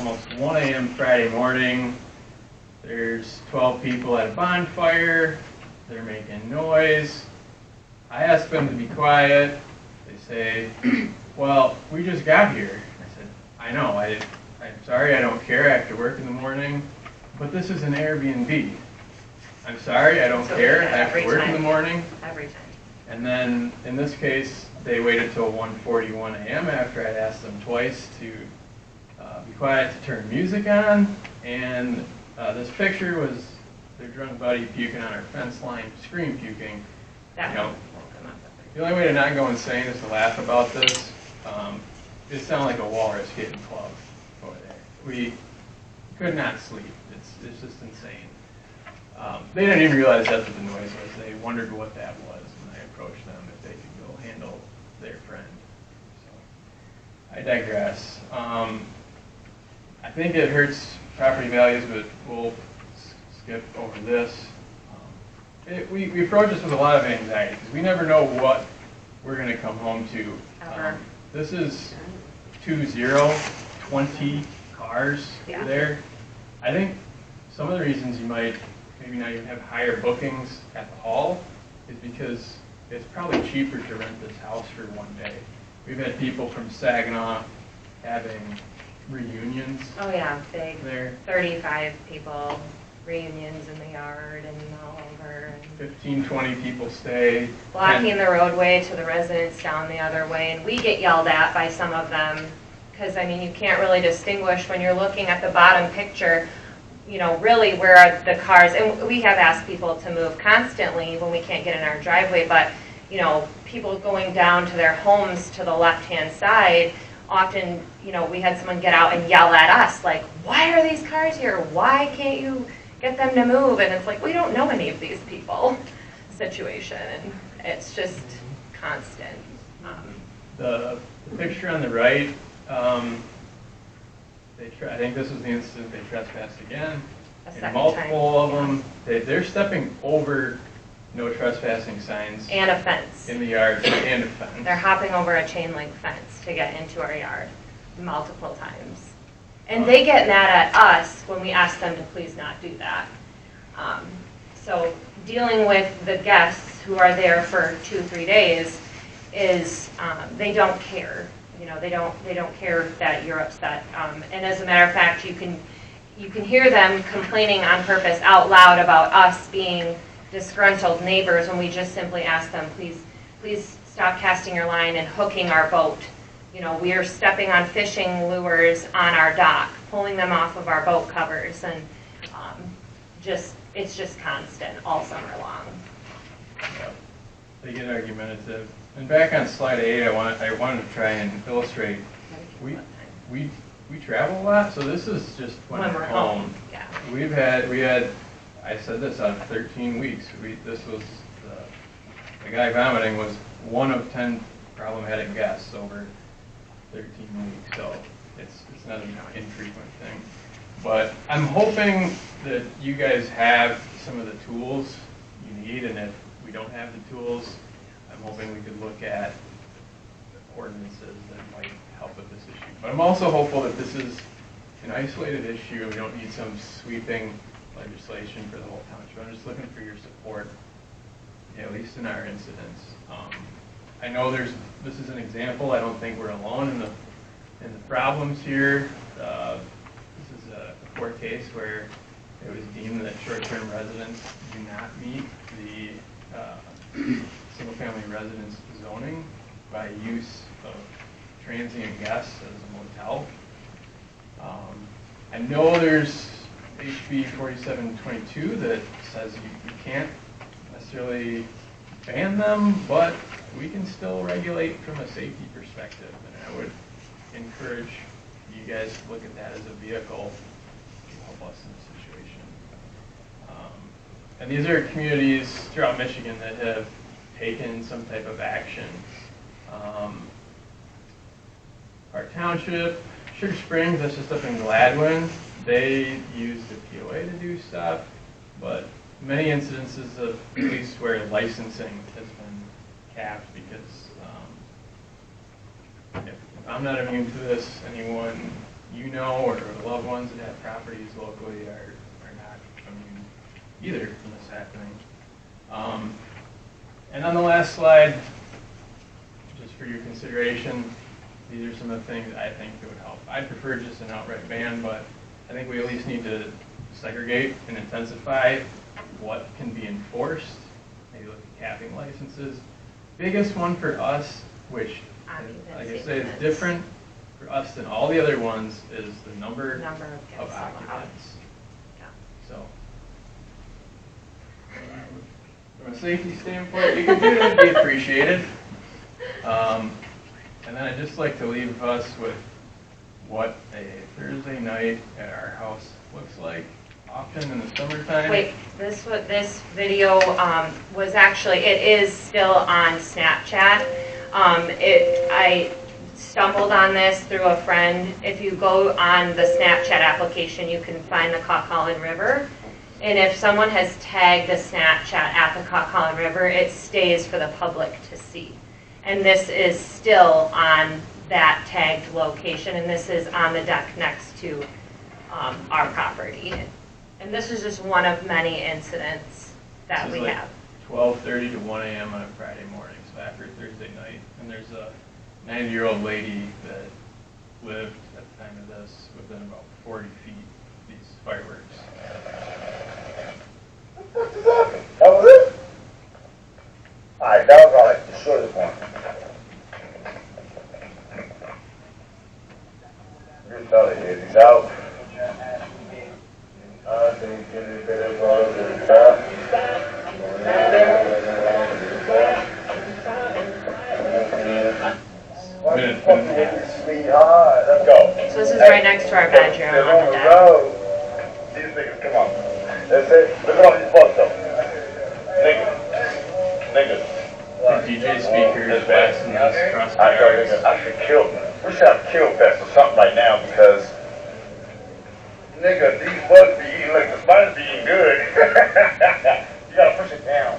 almost 1 a.m. Friday morning. There's 12 people at a bonfire. They're making noise. I ask them to be quiet. They say, well, we just got here. I said, I know, I'm sorry, I don't care after work in the morning, but this is an Airbnb. I'm sorry, I don't care after work in the morning. Every time. And then, in this case, they waited till 1:41 a.m. after I'd asked them twice to be quiet to turn music on. And this picture was their drunk buddy puking on our fence line, scream puking. That won't come up. The only way to not go insane is to laugh about this. It sounded like a walrus getting clubbed over there. We could not sleep. It's just insane. They didn't even realize that's what the noise was. They wondered what that was, and I approached them if they could go handle their friend. So I digress. I think it hurts property values, but we'll skip over this. We approach this with a lot of anxiety because we never know what we're going to come home to. This is 20 cars there. I think some of the reasons you might maybe not even have higher bookings at the hall is because it's probably cheaper to rent this house for one day. We've had people from Saginaw having reunions. Oh yeah, big. There. 35 people, reunions in the yard and all over. And 15, 20 people stay. blocking the roadway to the residents down the other way. And we get yelled at by some of them because, I mean, you can't really distinguish when you're looking at the bottom picture, you know, really where are the cars. And we have asked people to move constantly when we can't get in our driveway, but, you know, people going down to their homes to the left-hand side, often, you know, we had someone get out and yell at us, like, why are these cars here? Why can't you get them to move? And it's like, we don't know any of these people situation. And it's just constant. The picture on the right, I think this was the incident they trespassed again. And multiple of them, they're stepping over no trespassing signs. And a fence. In the yard, and a fence. They're hopping over a chain link fence to get into our yard multiple times. And they get mad at us when we ask them to please not do that. So dealing with the guests who are there for 2-3 days is they don't care. You know, they don't care that you're upset. And as a matter of fact, you can hear them complaining on purpose out loud about us being disgruntled neighbors when we just simply ask them, please stop casting your line and hooking our boat. You know, we are stepping on fishing lures on our dock, pulling them off of our boat covers, and it's just constant all summer long. Yeah. They get argumentative. And back on slide 8, I wanted to try and illustrate. We travel a lot, so this is just when we're home. Yeah. We had. I said this out of 13 weeks. This was the guy vomiting was one of 10 problematic guests over 13 weeks. So it's not an infrequent thing. But I'm hoping that you guys have some of the tools you need, and if we don't have the tools, I'm hoping we could look at ordinances that might help with this issue. But I'm also hopeful that this is an isolated issue. We don't need some sweeping legislation for the whole township. I'm just looking for your support, at least in our incidents. I know this is an example. I don't think we're alone in the problems here. This is a court case where it was deemed that short-term residents do not meet the single-family residence zoning by use of transient guests as a motel. I know there's HB 4722 that says you can't necessarily ban them, but we can still regulate from a safety perspective, and I would encourage you guys to look at that as a vehicle to help us in this situation. And these are communities throughout Michigan that have taken some type of action. Our township, Sugar Springs, that's just up in Gladwin, they use the POA to do stuff, but many incidences of at least where licensing has been capped because if I'm not immune to this, anyone you know or loved ones that have properties locally are not immune either from this happening. And on the last slide, just for your consideration, these are some of the things I think that would help. I prefer just an outright ban, but I think we at least need to segregate and intensify what can be enforced. Maybe look at capping licenses. Biggest one for us, which, like I say, is different for us than all the other ones, is the number of occupants. Yeah. So, from a safety standpoint, you can do that, be appreciated. And then I'd just like to leave us with what a Thursday night at our house looks like, often in the summertime. Wait, this video was actually, it is still on Snapchat. I stumbled on this through a friend. If you go on the Snapchat application, you can find the Coquitlam River. And if someone has tagged the Snapchat at the Coquitlam River, it stays for the public to see. And this is still on that tagged location, and this is on the deck next to our property. And this is just one of many incidents that we have. 12:30 to 1 a.m. on a Friday morning, so after Thursday night. And there's a 90-year-old lady that lived at the time of this within about 40 feet of these fireworks. That was it? Alright, that was alright, the shortest one. Your fella here, he's out. Let's go. So this is right next to our bedroom on the deck. These niggas, come on. That's it. Look at all these bucks though. Niggas. The DJ speaker is blasting us across the yards. I should kill. We should have kill fest or something right now because, nigga, these bugs be eating like the spiders be eating good. You gotta push it down.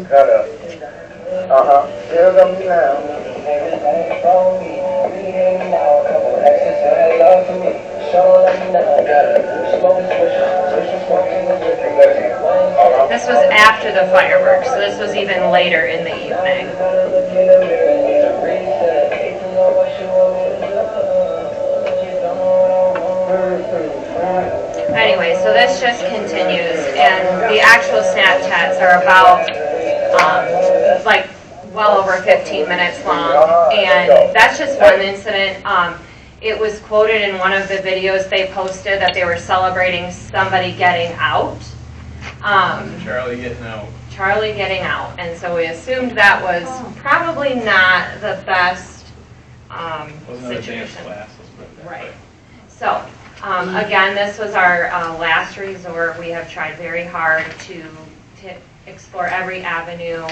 Cut up. Kill them now. This was after the fireworks, so this was even later in the evening. Anyway, so this just continues, and the actual Snapchats are about like well over 15 minutes long, and that's just one incident. It was quoted in one of the videos they posted that they were celebrating somebody getting out. Charlie getting out. Charlie getting out, and so we assumed that was probably not the best Wasn't a dance situation. class, let's put it that Right. way. So, again, this was our last resort. We have tried very hard to explore every avenue,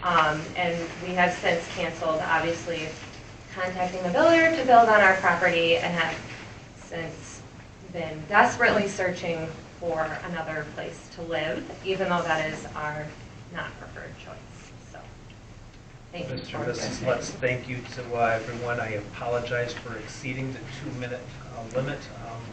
and we have since canceled, obviously, contacting the builder to build on our property, and have since been desperately searching for another place to live, even though that is our not preferred choice. So, thank you. Mr. and Mrs. Lutz, thank you to everyone. I apologize for exceeding the 2-minute limit.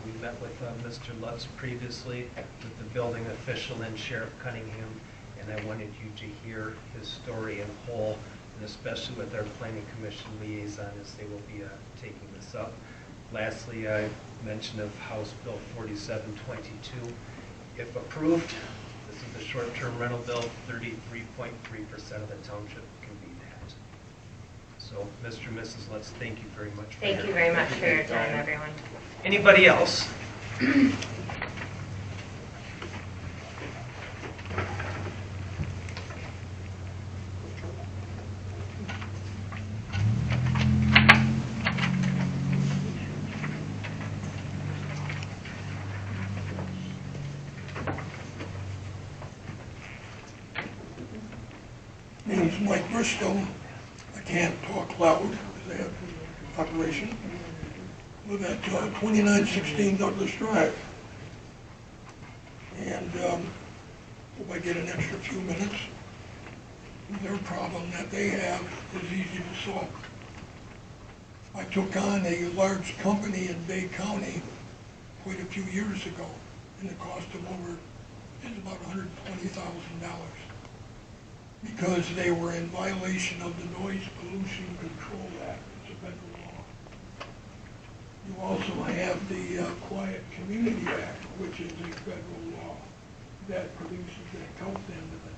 We met with Mr. Lutz previously, with the building official and Sheriff Cunningham, and I wanted you to hear his story in whole, and especially with our Planning Commission liaison, as they will be taking this up. Lastly, I mentioned of House Bill 4722. If approved, this is the short-term rental bill, 33.3% of the township can be that. So, Mr. and Mrs. Lutz, thank you very much. Thank you very much for your time, everyone. Anybody else? My name is Mike Bristol. I can't talk loud because I have operation. Live at 2916 Douglas Drive. And hope I get an extra few minutes. Their problem that they have is easy to solve. I took on a large company in Bay County quite a few years ago, and the cost of is about $120,000 because they were in violation of the Noise Pollution Control Act. It's a federal law. You also have the Quiet Community Act, which is a federal law that produces the health end of it.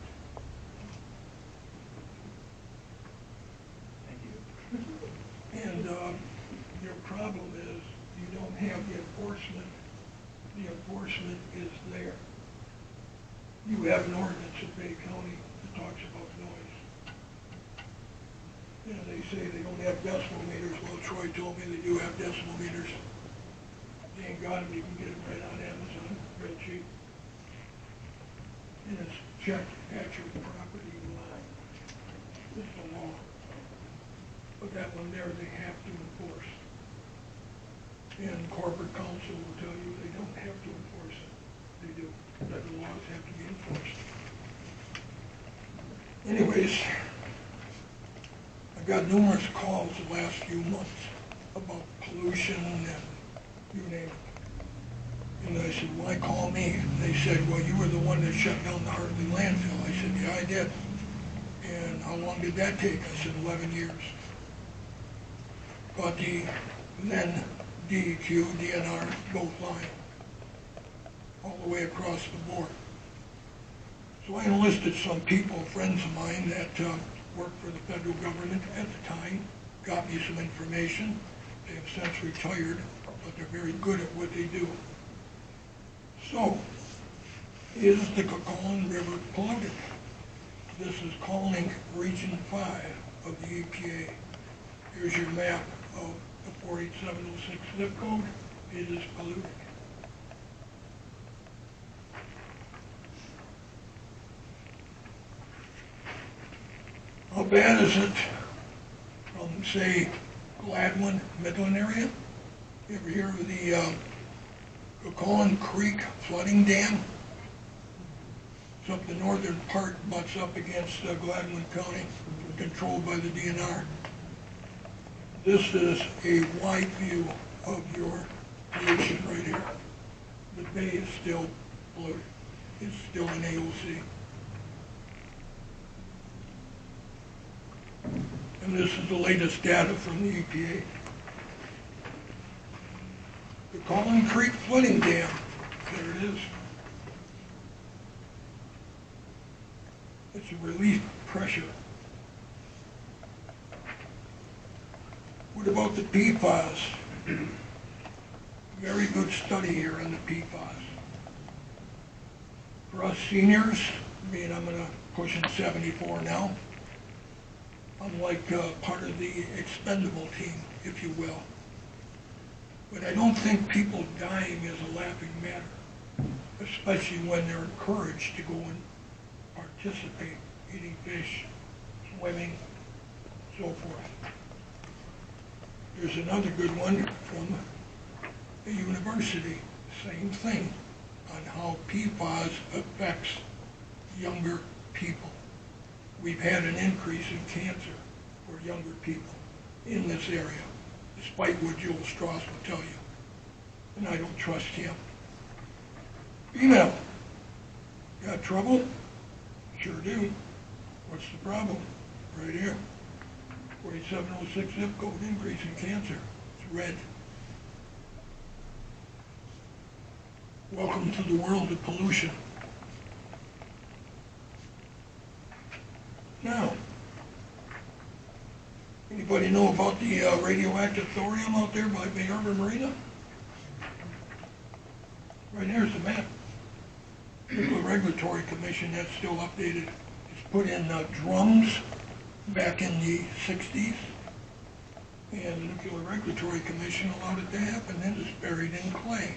And your problem is you don't have the enforcement. The enforcement is there. You have an ordinance in Bay County that talks about noise. And they say they don't have decibel meters. Well, Troy told me they do have decibel meters. They ain't got them. You can get them right on Amazon, real cheap. And it's checked at your property line. It's the law. But that one there, they have to enforce. And corporate counsel will tell you they don't have to enforce it. They do. That the laws have to be enforced. Anyways, I got numerous calls the last few months about pollution and you name it. And I said, why call me? And they said, well, you were the one that shut down the Hartley landfill. I said, yeah, I did. And how long did that take? I said, 11 years. Got the then DEQ, DNR, both lying, all the way across the board. So I enlisted some people, friends of mine that worked for the federal government at the time, got me some information. They have since retired, but they're very good at what they do. So, is the Coquitlam River polluted? This is calling Region 5 of the EPA. Here's your map of the 48706 zip code. It is polluted. How bad is it from, say, Gladwin, Midland area? You ever hear of the Coquitlam Creek flooding dam? It's up the northern part, butts up against Gladwin County, controlled by the DNR. This is a wide view of your pollution right here. The bay is still polluted. It's still an AOC. And this is the latest data from the EPA. The Coquitlam Creek flooding dam, there it is. It's a relief pressure. What about the PFAS? Very good study here on the PFAS. For us seniors, I mean, I'm pushing 74 now. I'm like part of the expendable team, if you will. But I don't think people dying is a laughing matter, especially when they're encouraged to go and participate, eating fish, swimming, so forth. There's another good one from a university, same thing, on how PFAS affects younger people. We've had an increase in cancer for younger people in this area, despite what Joel Strauss will tell you. And I don't trust him. Female, got trouble? Sure do. What's the problem? Right here. 4706 zip code, increase in cancer. It's red. Welcome to the world of pollution. Now, anybody know about the radioactive thorium out there by Bay Harbor Marina? Right here's the map. Nuclear Regulatory Commission, that's still updated. It's put in drums back in the 60s, and the Nuclear Regulatory Commission allowed it to happen, then it's buried in clay.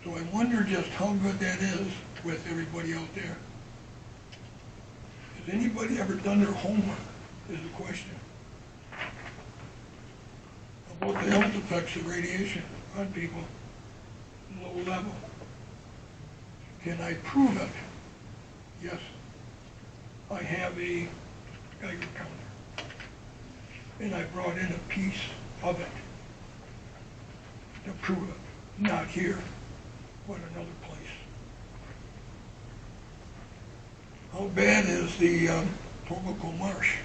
So I wonder just how good that is with everybody out there. Has anybody ever done their homework, is the question. About the health effects of radiation on people, low level. Can I prove it? Yes. I have a Geiger counter. And I brought in a piece of it to prove it. Not here, but another place. How bad is the Tobico Marsh?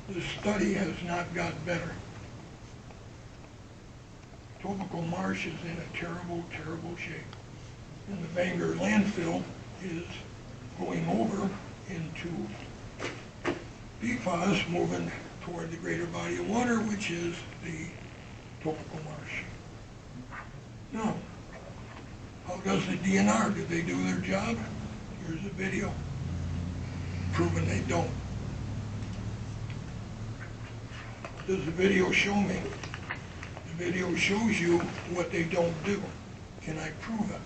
The study has not got better. Tobico Marsh is in a terrible, terrible shape. And the Bangor landfill is going over into PFAS, moving toward the greater body of water, which is the Tobico Marsh. Now, how does the DNR? Do they do their job? Here's a video proving they don't. What does the video show me? The video shows you what they don't do. Can I prove it?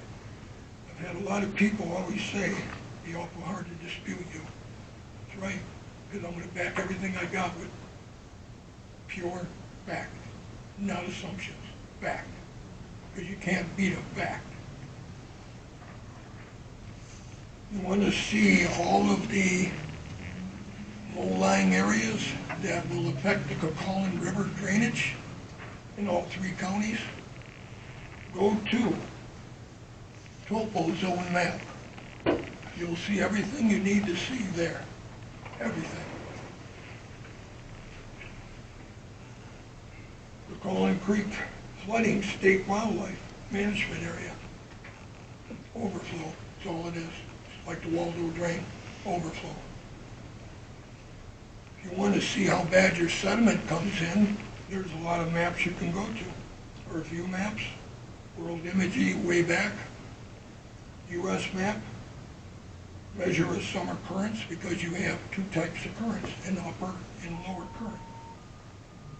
I've had a lot of people always say, it'd be awful hard to dispute you. That's right, because I'm going to back everything I got with pure fact, not assumptions, fact. Because you can't beat a fact. You want to see all of the low-lying areas that will affect the Cucullin River drainage in all 3 counties? Go to Topo's zone map. You'll see everything you need to see there. Everything. Cucullin Creek flooding state wildlife management area. Overflow, that's all it is. It's like the Waldo drain, overflow. If you want to see how bad your sediment comes in, there's a lot of maps you can go to. Or a few maps. World Mtg way back. US map. Measure of summer currents because you have 2 types of currents, an upper and lower current.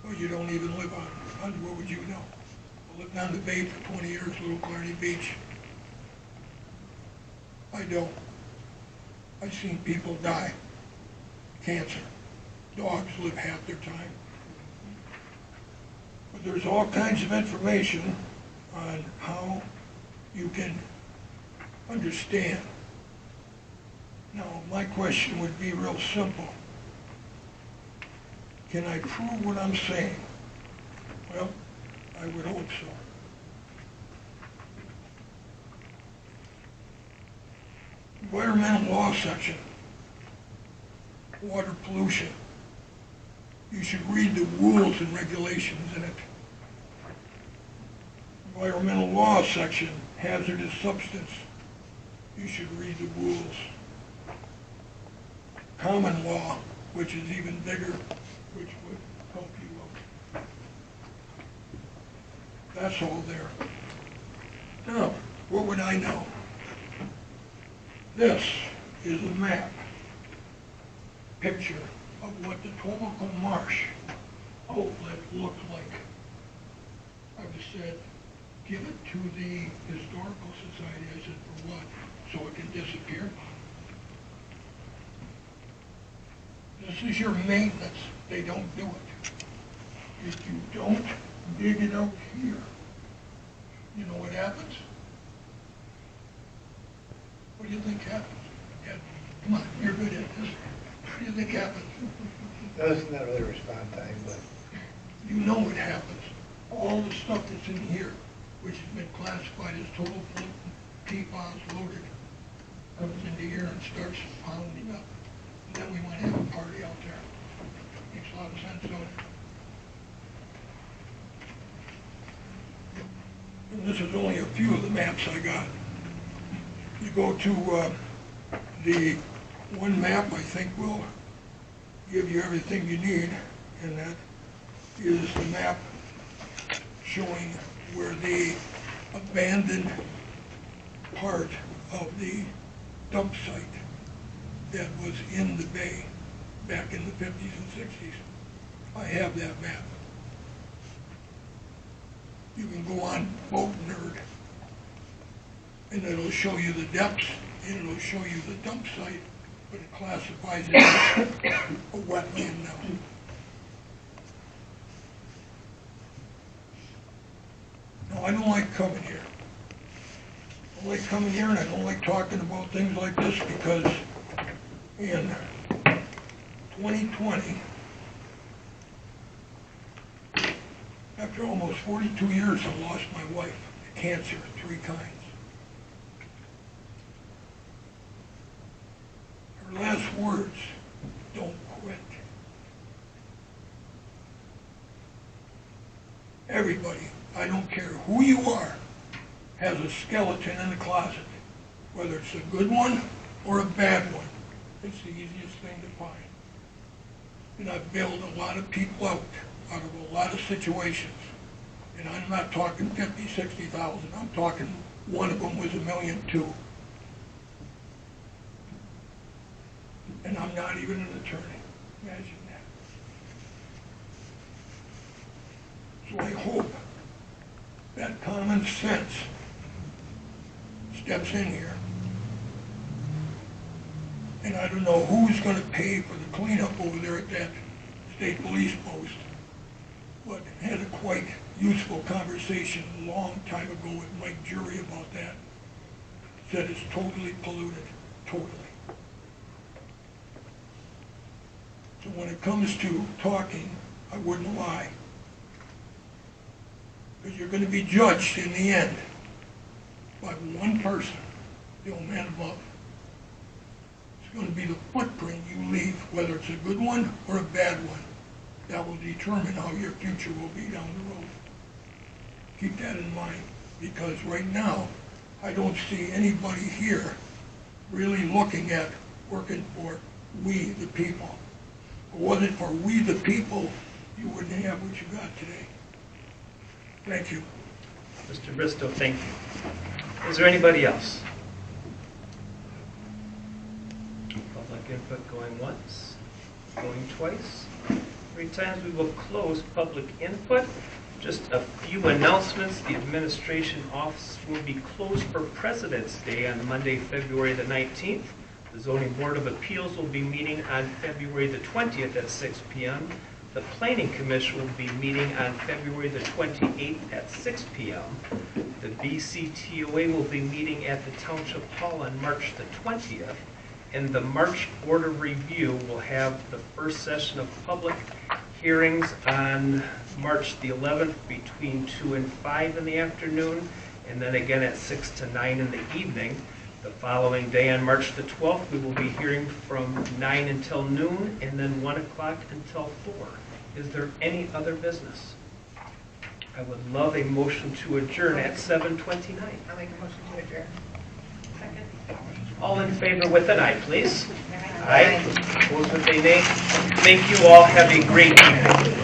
Well, you don't even live on what would you know? I lived on the bay for 20 years, Little Clarny Beach. I don't. I've seen people die. Cancer. Dogs live half their time. But there's all kinds of information on how you can understand. Now, my question would be real simple. Can I prove what I'm saying? Well, I would hope so. Environmental law section. Water pollution. You should read the rules and regulations in it. Environmental law section. Hazardous substance. You should read the rules. Common law, which is even bigger, which would help you out. That's all there. Now, what would I know? This is a map, picture of what the Tobico Marsh outlet looked like. I just said, give it to the Historical Society. I said, for what? So it can disappear? This is your maintenance. They don't do it. If you don't dig it out here, you know what happens? What do you think happens? Yeah, come on, you're good at this. What do you think happens? That's not really response time, but You know what happens. All the stuff that's in here, which has been classified as total pollutant, PFAS loaded, comes into here and starts pounding up. And then we want to have a party out there. Makes a lot of sense, don't it? And this is only a few of the maps I got. You go to the one map I think will give you everything you need, and that is the map showing where the abandoned part of the dump site that was in the bay back in the 50s and 60s. I have that map. You can go on Boat Nerd, and it'll show you the depths, and it'll show you the dump site, but it classifies it as a wetland now. Now, I don't like coming here. I don't like coming here, and I don't like talking about things like this because in 2020, After almost 42 years, I lost my wife to cancer 3 times. Her last words, "Don't quit." Everybody, I don't care who you are, has a skeleton in the closet, whether it's a good one or a bad one. It's the easiest thing to find. And I've bailed a lot of people out of a lot of situations. And I'm not talking 50, 60,000. I'm talking one of them was $1.2 million. And I'm not even an attorney. Imagine that. So I hope that common sense steps in here. And I don't know who's going to pay for the cleanup over there at that state police post, but had a quite useful conversation a long time ago with Mike Jury about that. Said it's totally polluted, totally. So when it comes to talking, I wouldn't lie. Because you're going to be judged in the end by one person, the old man above. It's going to be the footprint you leave, whether it's a good one or a bad one. That will determine how your future will be down the road. Keep that in mind, because right now, I don't see anybody here really looking at working for we the people. If it wasn't for we the people, you wouldn't have what you got today. Thank you. Mr. Bristow, thank you. Is there anybody else? Public input going once, going twice. 3 times. We will close public input. Just a few announcements. The administration office will be closed for President's Day on Monday, February the 19th. The Zoning Board of Appeals will be meeting on February the 20th at 6 p.m. The Planning Commission will be meeting on February the 28th at 6 p.m. The BCTOA will be meeting at the Township Hall on March the 20th. And the March Board of Review will have the first session of public hearings on March the 11th between 2 and 5 in the afternoon, and then again at 6 to 9 in the evening. The following day on March the 12th, we will be hearing from 9 until noon, and then 1 o'clock until 4. Is there any other business? I would love a motion to adjourn at 7:29. I'll make a motion to adjourn. Second. All in favor with an aye, please. Aye. Opposed with a nay. Thank you all. Have a great evening.